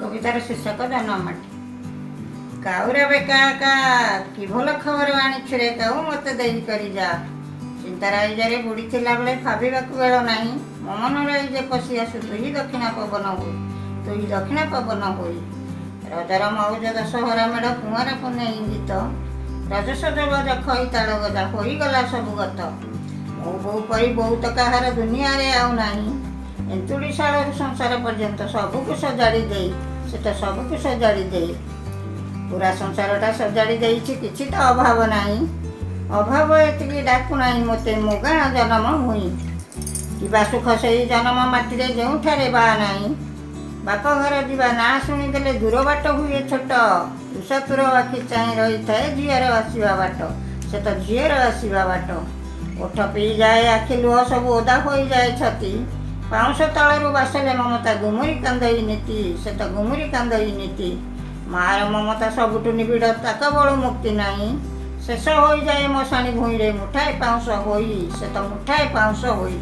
কবিতার শীর্ষক জন্মমাটি। কাউরে বেকা কা কি ভাল খবর আনিଛୁ রে কাউ মତେ ଦେଇ କରି ଯା। ଚିନ୍ତାର ଆଇଜାରେ ବୁଡ଼ିଥିଲା ବେଳେ ଭାବିବାକୁ ବେଳ ନାହିଁ। ମୋ ମନରେ ଏଇ ଯେ ପଶି ଆସୁ ତୁହି ଦକ୍ଷିଣା ପବନ ହୋଇ, ତୁହି ଦକ୍ଷିଣା ପବନ ହୋଇ। ରଜର ମଉଜ ଦଶହରା ମେଢ଼ କୁଆଁର ପୁନେଇ ଗୀତ, ରଜ ସଜବାଜ ଖଇ ତାଳ ଗଜା ହୋଇଗଲା ସବୁ ଗତ। ମୋ ବୋଉ ପରି ବୋଉ ତ କାହାର ଦୁନିଆରେ ଆଉ ନାହିଁ। ଏନ୍ତୁଡ଼ି ଶାଳରୁ ସଂସାର ପର୍ଯ୍ୟନ୍ତ ସବୁକୁ ସଜାଡ଼ି ଦେଇ, ସେ ତ ସବୁକୁ ସଜାଡ଼ି ଦେଇ। ପୁରା ସଂସାରଟା ସଜାଡ଼ି ଦେଇଛି, କିଛି ତ ଅଭାବ ନାହିଁ। ଅଭାବ ଏତିକି ଡାକୁ ନାହିଁ ମୋତେ ମୋ ଗାଁ ଜନମ ଭୂଇଁ। ଯିବା ସୁଖ ସେଇ ଜନମ ମାଟିରେ ଯେଉଁଠାରେ ବା ନାହିଁ। ବାପ ଘର ଯିବା ନାଁ ଶୁଣିଦେଲେ ଦୂର ବାଟ ହୁଏ ଛୋଟ। ଉଷାତୁର ଆଖି ଚାହିଁ ରହିଥାଏ ଝିଅର ଆସିବା ବାଟ, ସେ ତ ଝିଅର ଆସିବା ବାଟ। ଓଠ ପିଇଯାଏ ଆଖି ଲୁହ ସବୁ ଓଦା ହୋଇଯାଏ ଛତି। ପାଉଁଶ ତଳରୁ ବାସଲେ ମମତା ଗୁମୁରି କାନ୍ଦେଇ ନୀତି, ସେ ତ ଗୁମୁରି କାନ୍ଦେଇ ନୀତି। ମାଆର ମମତା ସବୁଠୁ ନିବିଡ଼, ତାକ ବଳୁ ମୁକ୍ତି ନାହିଁ। ଶେଷ ହୋଇଯାଏ ମଶାଣି ଭୂଇଁରେ ମୁଠାଏ ପାଉଁଶ ହୋଇ, ସେ ତ ମୁଠାଏ ପାଉଁଶ ହୋଇ।